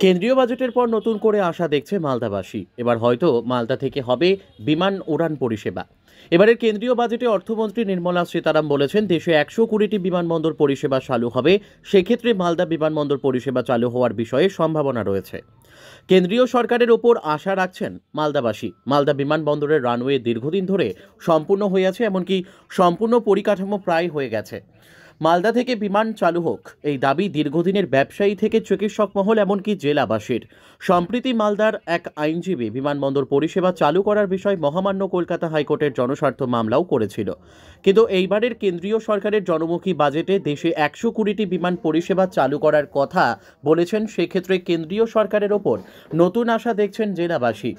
কেন্দ্রীয় বাজেটের পর নতুন করে আশা দেখছে মালদাবাসী। এবার হয়তো মালদা থেকে হবে বিমান উড়ান পরিষেবা। এবারের কেন্দ্রীয় বাজেটে অর্থমন্ত্রী নির্মলা সীতারামন বলেছেন দেশে 120টি বিমানবন্দর পরিষেবা চালু হবে। সেক্ষেত্রে মালদা বিমানবন্দর পরিষেবা চালু হওয়ার বিষয়ে সম্ভাবনা রয়েছে। কেন্দ্রীয় সরকারের ওপর আশা রাখছেন মালদাবাসী। মালদা বিমানবন্দরের রানওয়ে দীর্ঘদিন ধরে সম্পূর্ণ হয়ে আছে, এমনকি সম্পূর্ণ পরিকাঠামো প্রায় হয়ে গেছে। মালদা থেকে বিমান চালু হোক, এই দাবি দীর্ঘদিনের ব্যবসায়ী থেকে চিকিৎসক মহল, এমনকি জেলাবাসীর। সম্প্রতি মালদার এক আইনজীবী বিমানবন্দর পরিষেবা চালু করার বিষয়ে মহামান্য কলকাতা হাইকোর্টের জনস্বার্থ মামলাও করেছিল। কিন্তু এইবারের কেন্দ্রীয় সরকারের জনমুখী বাজেটে দেশে 120টি বিমান পরিষেবা চালু করার কথা বলেছেন। সেক্ষেত্রে কেন্দ্রীয় সরকারের ওপর নতুন আশা দেখছেন জেলাবাসী।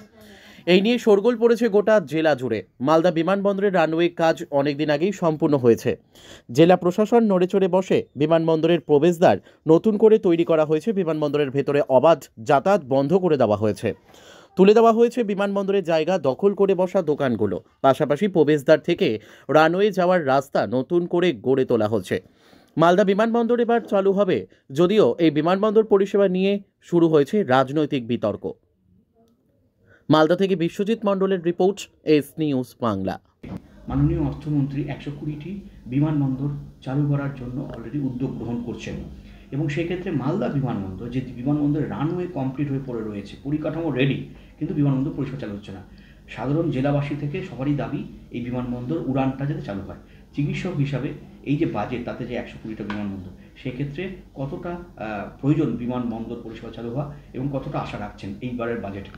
এই নিয়ে শোরগোল পড়েছে গোটা জেলা জুড়ে। মালদা বিমানবন্দরের রানওয়ে কাজ অনেকদিন আগেই সম্পূর্ণ হয়েছে। জেলা প্রশাসন নড়েচড়ে বসে। বিমানবন্দরের প্রবেশদ্বার নতুন করে তৈরি করা হয়েছে। বিমানবন্দরের ভেতরে অবাধ যাতায়াত বন্ধ করে দেওয়া হয়েছে। তুলে দেওয়া হয়েছে বিমানবন্দরের জায়গা দখল করে বসা দোকানগুলো। পাশাপাশি প্রবেশদ্বার থেকে রানওয়ে যাওয়ার রাস্তা নতুন করে গড়ে তোলা হচ্ছে। মালদা বিমানবন্দর এবার চালু হবে, যদিও এই বিমানবন্দর পরিষেবা নিয়ে শুরু হয়েছে রাজনৈতিক বিতর্ক। মালদা থেকে বিশ্বজিৎ মণ্ডলের রিপোর্ট, এস নিউজ বাংলা। মাননীয় অর্থমন্ত্রী 120টি বিমানবন্দর চালু করার জন্য অলরেডি উদ্যোগ গ্রহণ করছেন এবং সেক্ষেত্রে মালদা বিমানবন্দর, যে বিমানবন্দরের রানওয়ে কমপ্লিট হয়ে পড়ে রয়েছে, পরিকাঠামো রেডি, কিন্তু বিমানবন্দর পরিষেবা চালু হচ্ছে না। সাধারণ জেলাবাসী থেকে সবারই দাবি এই বিমানবন্দর উড়ানটা যাতে চালু হয়। চিকিৎসক হিসাবে এই যে বাজেট, তাতে যে 120টা বিমানবন্দর, সেক্ষেত্রে কতটা প্রয়োজন বিমানবন্দর পরিষেবা চালু হওয়া এবং কতটা আশা রাখছেন এইবারের বাজেটে?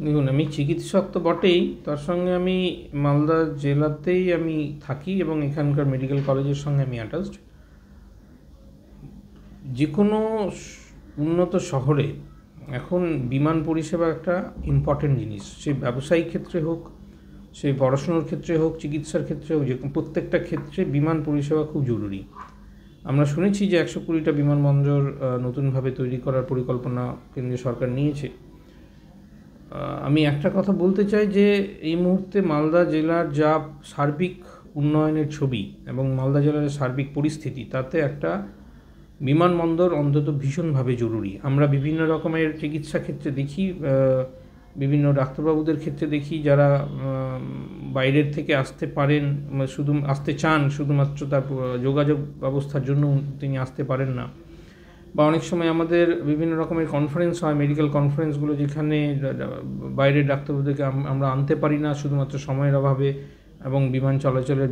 দেখুন, আমি চিকিৎসক তো বটেই, তার সঙ্গে আমি মালদা জেলাতেই আমি থাকি এবং এখানকার মেডিকেল কলেজের সঙ্গে আমি অ্যাটাচড। যে কোনো উন্নত শহরে এখন বিমান পরিষেবা একটা ইম্পর্টেন্ট জিনিস। সে ব্যবসায়িক ক্ষেত্রে হোক, সে পড়াশুনোর ক্ষেত্রে হোক, চিকিৎসার ক্ষেত্রে হোক, যে প্রত্যেকটা ক্ষেত্রে বিমান পরিষেবা খুব জরুরি। আমরা শুনেছি যে 120টা বিমানবন্দর নতুনভাবে তৈরি করার পরিকল্পনা কেন্দ্রীয় সরকার নিয়েছে। আমি একটা কথা বলতে চাই যে এই মুহূর্তে মালদা জেলার যা সার্বিক উন্নয়নের ছবি এবং মালদা জেলার সার্বিক পরিস্থিতি, তাতে একটা বিমানবন্দর অন্তত ভীষণভাবে জরুরি। আমরা বিভিন্ন রকমের চিকিৎসা ক্ষেত্রে দেখি, বিভিন্ন ডাক্তারবাবুদের ক্ষেত্রে দেখি যারা বাইরের থেকে আসতে পারেন, আসতে চান, শুধুমাত্র তার যোগাযোগ ব্যবস্থার জন্য তিনি আসতে পারেন না। বা অনেক সময় আমাদের বিভিন্ন রকমের কনফারেন্স হয়, মেডিকেল কনফারেন্সগুলো, যেখানে বাইরের ডাক্তারবাবুদেরকে আমরা আনতে পারি না শুধুমাত্র সময়ের অভাবে এবং বিমান চলাচলের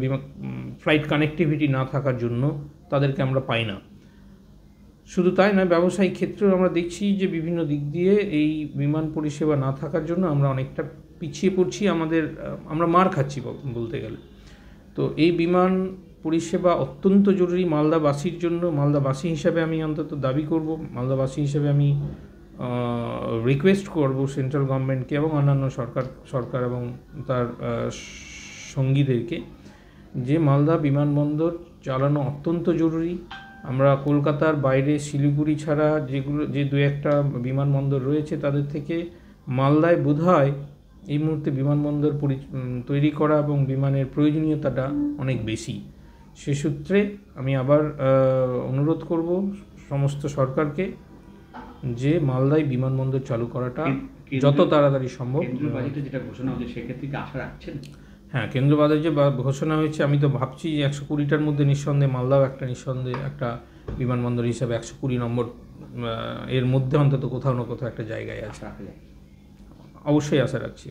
ফ্লাইট কানেক্টিভিটি না থাকার জন্য তাদেরকে আমরা পাই না। শুধু তাই নয়, ব্যবসায়িক ক্ষেত্রেও আমরা দেখছি যে বিভিন্ন দিক দিয়ে এই বিমান পরিষেবা না থাকার জন্য আমরা অনেকটা পিছিয়ে পড়ছি, আমরা মার খাচ্ছি বলতে গেলে। তো এই বিমান পরিষেবা অত্যন্ত জরুরি মালদাবাসীর জন্য। মালদাবাসী হিসাবে আমি অন্তত দাবি করব, মালদাবাসী হিসাবে আমি রিকোয়েস্ট করব সেন্ট্রাল গভর্নমেন্টকে এবং অন্যান্য সরকার এবং তার সঙ্গীদেরকে যে মালদা বিমানবন্দর চালানো অত্যন্ত জরুরি। আমরা কলকাতার বাইরে শিলিগুড়ি ছাড়া যে দু একটা বিমানবন্দর রয়েছে, তাদের থেকে মালদায় বোধহয় এই মুহূর্তে বিমানবন্দর তৈরি করা এবং বিমানের প্রয়োজনীয়তাটা অনেক বেশি। সে সূত্রে আমি আবার অনুরোধ করব সমস্ত সরকারকে যে মালদায় বিমানবন্দর চালু করাটা যত তাড়াতাড়ি সম্ভব। কেন্দ্রীয় বাজেটে যেটা ঘোষণা হয়েছে, সেক্ষেত্রে কি আশা রাখছেন? হ্যাঁ, কেন্দ্র বাজেটে যে ঘোষণা হয়েছে, আমি তো ভাবছি যে 120টার মধ্যে নিঃসন্দেহে মালদাও নিঃসন্দেহে একটা বিমানবন্দর হিসাবে 120 নম্বর এর মধ্যে অন্তত কোথাও না কোথাও একটা জায়গায় আছে। অবশ্যই আশা রাখছি।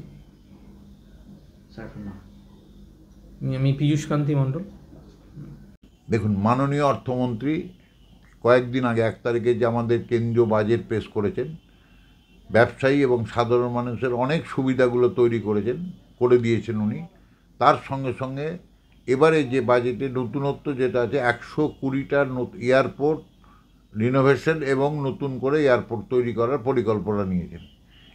আমি পীযূষ কান্তি মণ্ডল। দেখুন, মাননীয় অর্থমন্ত্রী কয়েকদিন আগে 1 তারিখে যে আমাদের কেন্দ্রীয় বাজেট পেশ করেছেন, ব্যবসায়ী এবং সাধারণ মানুষের অনেক সুবিধাগুলো তৈরি করে দিয়েছেন উনি। তার সঙ্গে সঙ্গে এবারে যে বাজেটে নতুনত্ব যেটা আছে, 120টা এয়ারপোর্ট রিনোভেশন এবং নতুন করে এয়ারপোর্ট তৈরি করার পরিকল্পনা নিয়েছেন।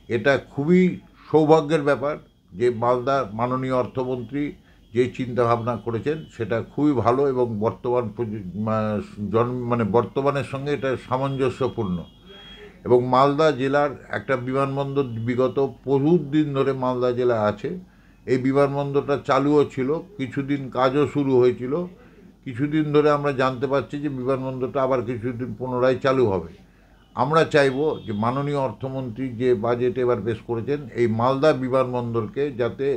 এটা খুবই সৌভাগ্যের ব্যাপার যে মাননীয় অর্থমন্ত্রী যে চিন্তাভাবনা করেছেন সেটা খুবই ভালো এবং বর্তমানের সঙ্গে এটা সামঞ্জস্যপূর্ণ। এবং মালদা জেলার একটা বিমানবন্দর বিগত বহুদিন ধরে মালদা জেলা আছে। এই বিমানবন্দরটা চালুও ছিল, কিছুদিন কাজও শুরু হয়েছিল। কিছুদিন ধরে আমরা জানতে পারছি যে বিমানবন্দরটা আবার কিছুদিন পুনরায় চালু হবে। আমরা চাইব যে মাননীয় অর্থমন্ত্রী যে বাজেট এবার পেশ করেছেন এই মালদা বিমানবন্দরকে যাতে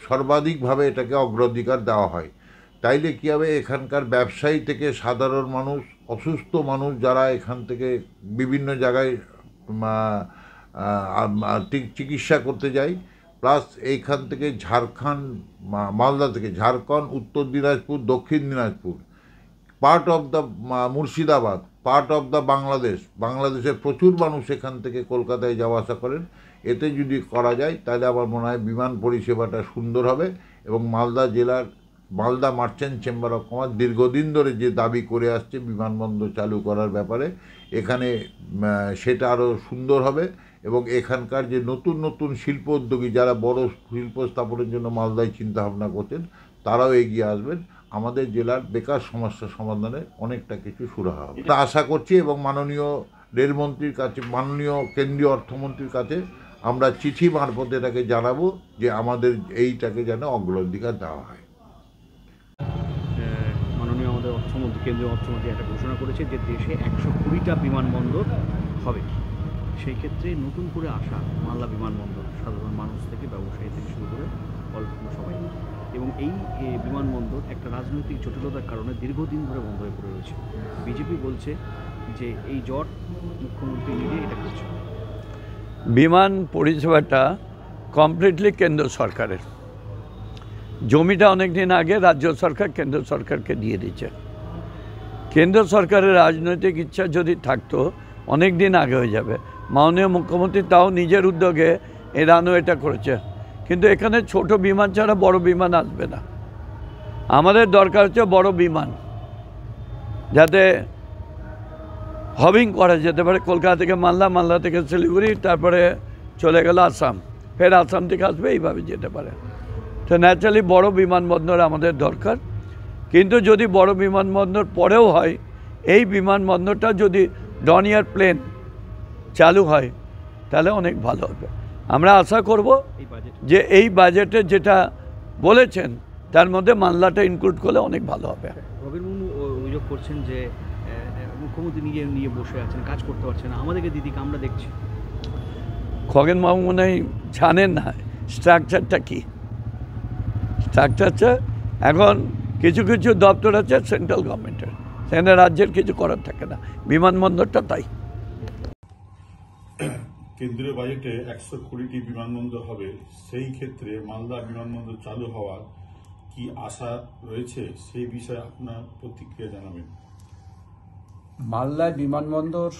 সর্বাধিকভাবে এটাকে অগ্রাধিকার দেওয়া হয়। তাইলে কী হবে, এখানকার ব্যবসায়ী থেকে সাধারণ মানুষ, অসুস্থ মানুষ যারা এখান থেকে বিভিন্ন জায়গায় চিকিৎসা করতে যায়, প্লাস এইখান থেকে ঝাড়খণ্ড, মালদা থেকে ঝাড়খণ্ড, উত্তর দিনাজপুর, দক্ষিণ Dinajpur, part of the Murshidabad, part of the বাংলাদেশের প্রচুর মানুষ এখান থেকে কলকাতায় যাওয়া আসা করেন। এতে যদি করা যায় তাহলে আমার মনে হয় বিমান পরিষেবাটা সুন্দর হবে এবং মালদা জেলার Malda merchant chamber of commerce দীর্ঘদিন ধরে যে দাবি করে আসছে বিমানবন্দর চালু করার ব্যাপারে, এখানে সেটা আরও সুন্দর হবে এবং এখানকার যে নতুন নতুন শিল্প উদ্যোগী যারা বড় শিল্প স্থাপনের জন্য মালদায় চিন্তাভাবনা করছেন তারাও এগিয়ে আসবেন। আমাদের জেলার বেকার সমস্যা সমাধানে অনেকটা কিছু সুরাহা হবে তা আশা করছি এবং মাননীয় রেলমন্ত্রীর কাছে, মাননীয় কেন্দ্রীয় অর্থমন্ত্রীর কাছে আমরা চিঠি মারফত এটাকে জানাবো যে আমাদের এইটাকে যেন অগ্রাধিকার দেওয়া হয়। মাননীয় আমাদের অর্থমন্ত্রী, কেন্দ্রীয় অর্থমন্ত্রী একটা ঘোষণা করেছে যে দেশে 120টা বিমানবন্দর হবে। সেই ক্ষেত্রে নতুন করে আসা মালদা বিমানবন্দর সাধারণ মানুষ থেকে ব্যবসায়ী থেকে শুরু করে অল্প সবাই, এবং এই বিমানবন্দর একটা রাজনৈতিক জটিলতার কারণে দীর্ঘদিন ধরে বন্ধ হয়ে পড়ে রয়েছে। বিজেপি বলছে যে এই জট মুখ্যমন্ত্রী নিজে এটা করছে। বিমান পরিষেবাটা কমপ্লিটলি কেন্দ্র সরকারের, জমিটা অনেক দিন আগে রাজ্য সরকার কেন্দ্র সরকারকে দিয়ে দিচ্ছে। কেন্দ্র সরকারের রাজনৈতিক ইচ্ছা যদি থাকতো অনেক দিন আগে হয়ে যাবে। মাননীয় মুখ্যমন্ত্রী তাও নিজের উদ্যোগে এই রানওয়েটা করেছে, কিন্তু এখানে ছোট বিমান ছাড়া বড় বিমান আসবে না। আমাদের দরকার হচ্ছে বড় বিমান যাতে হবিং করা যেতে পারে, কলকাতা থেকে মালদা, মালদা থেকে শিলিগুড়ি, তারপরে চলে গেল আসাম, ফের আসাম থেকে আসবে, এইভাবে যেতে পারে। তো ন্যাচারালি বড় বিমানবন্দর আমাদের দরকার, কিন্তু যদি বড় বিমানবন্দর পরেও হয়, এই বিমানবন্দরটা যদি ডনিয়ার প্লেন চালু হয় তাহলে অনেক ভালো হবে। আমরা আশা করব যে এই বাজেটে যেটা বলেছেন তার মধ্যে মালদাটা ইনক্লুড করলে অনেক ভালো হবে। রবীন্দ্র মুর্মু অভিযোগ করছেন যে মুখ্যমন্ত্রী নিজে নিয়ে বসে আছেন, কাজ করতে পারছেন না, আমাদেরকে দিদিকে আমরা দেখছি। খগেন বাবু মনে হয় জানেন না স্ট্রাকচারটা কী। স্ট্রাকচারটা এখন কিছু কিছু দপ্তর আছে সেন্ট্রাল গভর্নমেন্টের, সেখানে রাজ্যের কিছু করার থাকে না, বিমানবন্দরটা তাই। কেন্দ্রীয় বাজেটে 120টি বিমানবন্দর হবে, সেই ক্ষেত্রে মালদা বিমানবন্দর চালু হওয়ার কি আশা রয়েছে, সেই বিষয়ে আপনার প্রতিক্রিয়া জানাবেন। মালদা বিমানবন্দর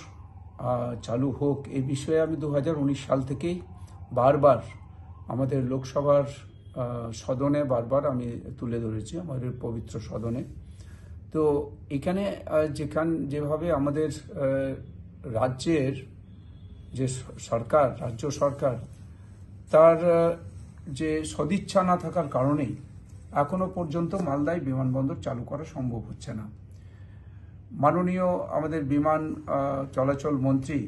চালু হোক এই বিষয়ে আমি 2019 সাল থেকেই বারবার আমাদের লোকসভার সদনে বারবার আমি তুলে ধরেছি, আমাদের পবিত্র সদনে। তো এখানে যেভাবে আমাদের রাজ্যের যে সরকার, রাজ্য সরকার, তার যে সদিচ্ছা না থাকার কারণেই এখনো পর্যন্ত মালদায় বিমানবন্দর চালু করা সম্ভব হচ্ছে না। মাননীয় আমাদের বিমান চলাচল মন্ত্রী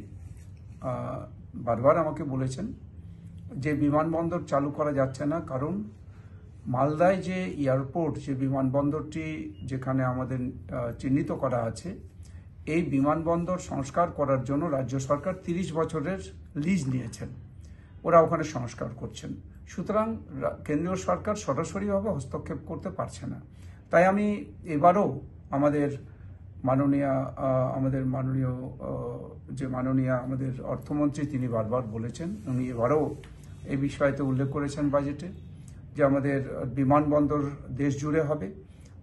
বারবার আমাকে বলেছেন যে বিমানবন্দর চালু করা যাচ্ছে না, কারণ মালদায় যে এয়ারপোর্ট, যে বিমানবন্দরটি যেখানে আমাদের চিহ্নিত করা আছে, এই বিমানবন্দর সংস্কার করার জন্য রাজ্য সরকার 30 বছরের লিজ নিয়েছেন, ওরা ওখানে সংস্কার করছেন। সুতরাং কেন্দ্রীয় সরকার সরাসরিভাবে হস্তক্ষেপ করতে পারছে না। তাই আমি এবারও আমাদের মাননীয় আমাদের অর্থমন্ত্রী তিনি বারবার বলেছেন, উনি এবারও এই বিষয়তে উল্লেখ করেছেন বাজেটে, যে আমাদের বিমানবন্দর দেশ জুড়ে হবে।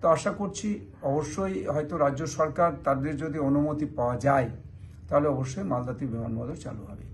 তো আশা করছি অবশ্যই হয়তো রাজ্য সরকার তাদের যদি অনুমতি পাওয়া যায় তাহলে অবশ্যই মালদাতে বিমানবন্দর চালু হবে।